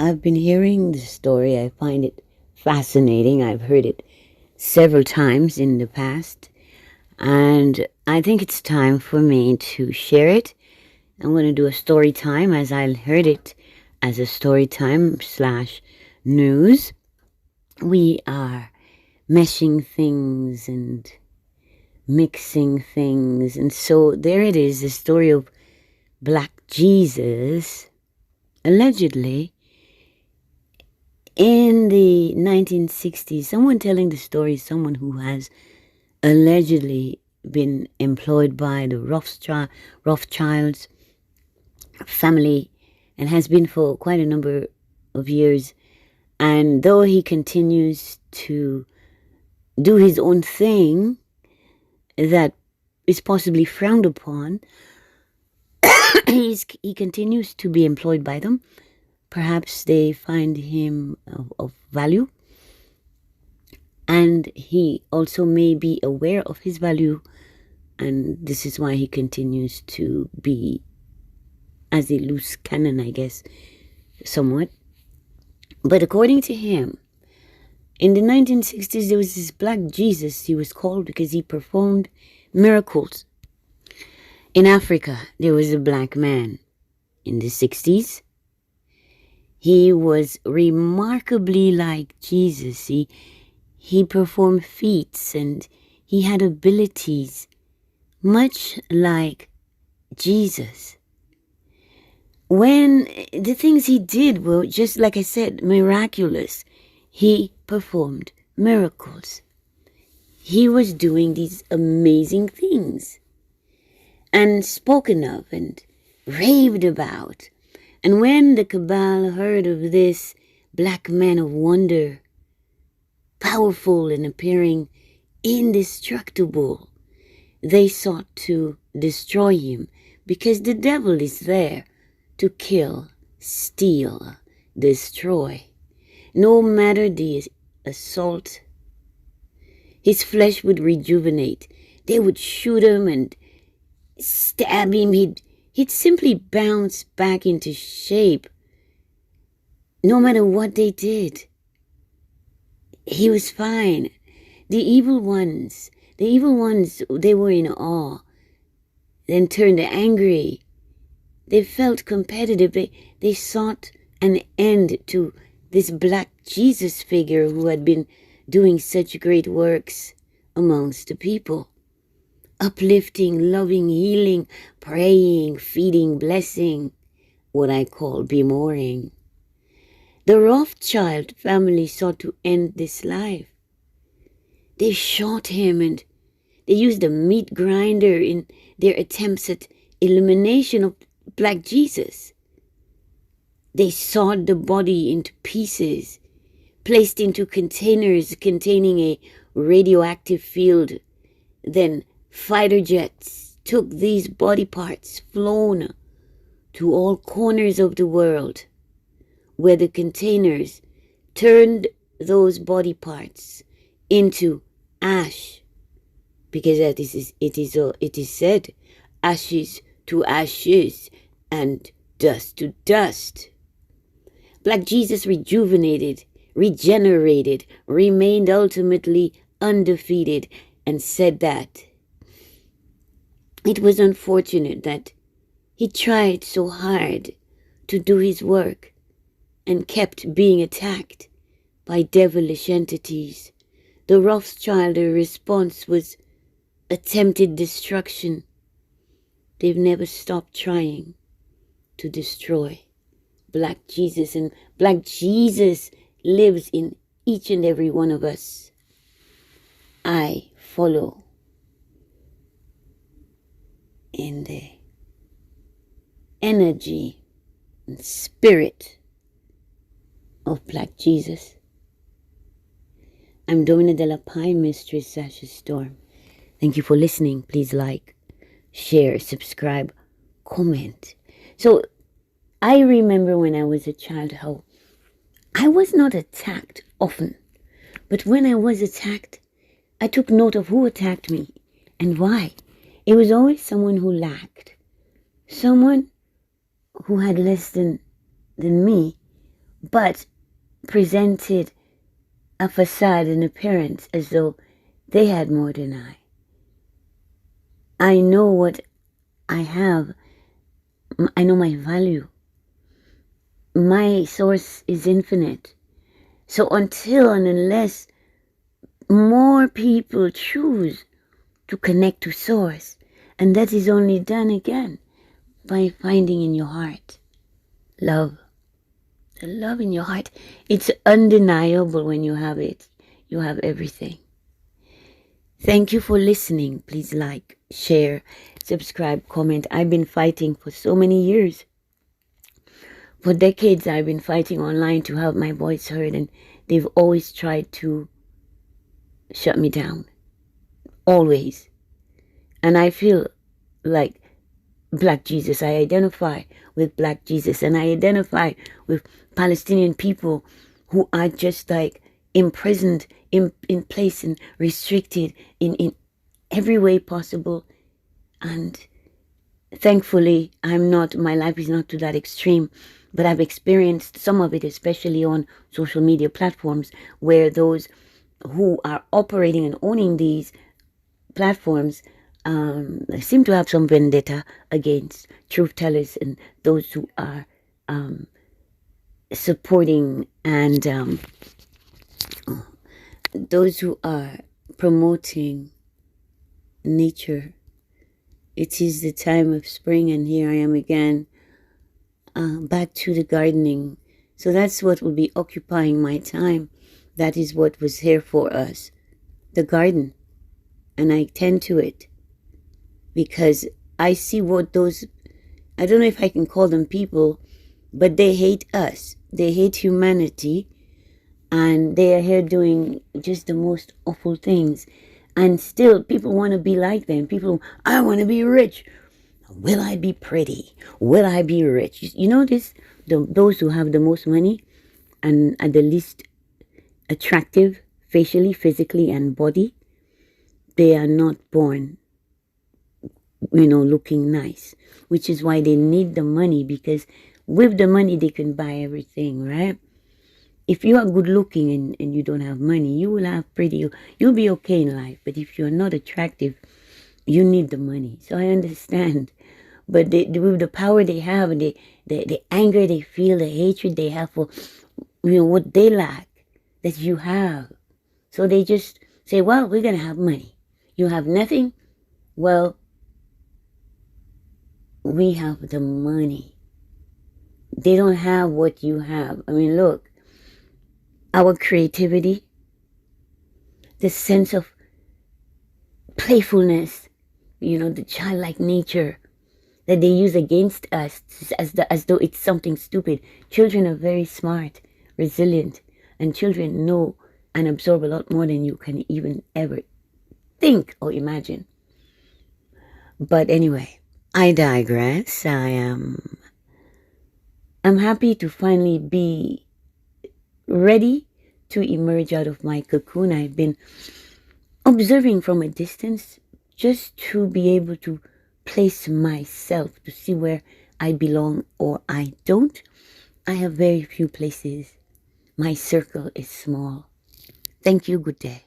I've been hearing the story. I find it fascinating. I've heard it several times in the past, and I think it's time for me to share it. I'm going to do a story time as I heard it as a story time / news. We are meshing things and mixing things, and so there it is, the story of Black Jesus, allegedly in the 1960s. Someone telling the story, someone who has allegedly been employed by the Rothschilds family and has been for quite a number of years. And though he continues to do his own thing that is possibly frowned upon, he continues to be employed by them. Perhaps they find him of value, and he also may be aware of his value, and this is why he continues to be as a loose cannon, I guess, somewhat. But according to him, in the 1960s, there was this Black Jesus, he was called, because he performed miracles. In Africa, there was a black man in the 60s. He was remarkably like Jesus. He performed feats and he had abilities much like Jesus. When the things he did were, just like I said, miraculous, he performed miracles. He was doing these amazing things and spoken of and raved about. And when the cabal heard of this black man of wonder, powerful and appearing indestructible, they sought to destroy him, because the devil is there to kill, steal, destroy. No matter the assault, his flesh would rejuvenate. They would shoot him and stab him. He'd simply bounce back into shape no matter what they did. He was fine. The evil ones, they were in awe, then turned angry. They felt competitive. They sought an end to this Black Jesus figure who had been doing such great works amongst the people. Uplifting, loving, healing, praying, feeding, blessing, what I call bemoring. The Rothschild family sought to end this life. They shot him and they used a meat grinder in their attempts at elimination of Black Jesus. They sawed the body into pieces, placed into containers containing a radioactive field. Then fighter jets took these body parts, flown to all corners of the world, where the containers turned those body parts into ash, because it is said, ashes to ashes and dust to dust. Black Jesus rejuvenated, regenerated, remained ultimately undefeated, and said that it was unfortunate that he tried so hard to do his work and kept being attacked by devilish entities. The Rothschild response was attempted destruction. They've never stopped trying to destroy Black Jesus, and Black Jesus lives in each and every one of us. I follow in the energy and spirit of Black Jesus. I'm Domina de la Pine, Mistress Sasha Storm. Thank you for listening. Please like, share, subscribe, comment. So I remember when I was a child how I was not attacked often, but when I was attacked, I took note of who attacked me and why. It was always someone who lacked, someone who had less than me, but presented a facade and appearance as though they had more than I. I know what I have. I know my value. My source is infinite. So until and unless more people choose to connect to source, and that is only done again by finding in your heart love. The love in your heart, it's undeniable when you have it. You have everything. Thank you for listening. Please like, share, subscribe, comment. I've been fighting for so many years. For decades, I've been fighting online to have my voice heard, and they've always tried to shut me down. Always. And I feel like Black Jesus. I identify with Black Jesus, and I identify with Palestinian people who are just like imprisoned in place and restricted in every way possible. And thankfully, my life is not to that extreme, but I've experienced some of it, especially on social media platforms, where those who are operating and owning these platforms seem to have some vendetta against truth tellers and those who are supporting and those who are promoting nature. It is the time of spring, and here I am again, back to the gardening. So that's what will be occupying my time. That is what was here for us, the garden. And I tend to it because I see what those, I don't know if I can call them people, but they hate us. They hate humanity, and they are here doing just the most awful things. And still, people want to be like them. People, I want to be rich. Will I be pretty? Will I be rich? You know this? Those who have the most money and are the least attractive facially, physically, and body, they are not born, looking nice, which is why they need the money, because with the money they can buy everything, right? If you are good looking and you don't have money, you will have you'll be okay in life. But if you're not attractive, you need the money. So I understand. But with the power they have, and the anger they feel, the hatred they have for what they lack, that you have. So they just say, well, we're going to have money. You have nothing? Well, we have the money. They don't have what you have. I mean, look, our creativity, the sense of playfulness, the childlike nature that they use against us as though it's something stupid. Children are very smart, resilient, and children know and absorb a lot more than you can even ever think or imagine. But anyway, I digress. I'm happy to finally be ready to emerge out of my cocoon. I've been observing from a distance just to be able to place myself, to see where I belong or I don't. I have very few places. My circle is small. Thank you. Good day.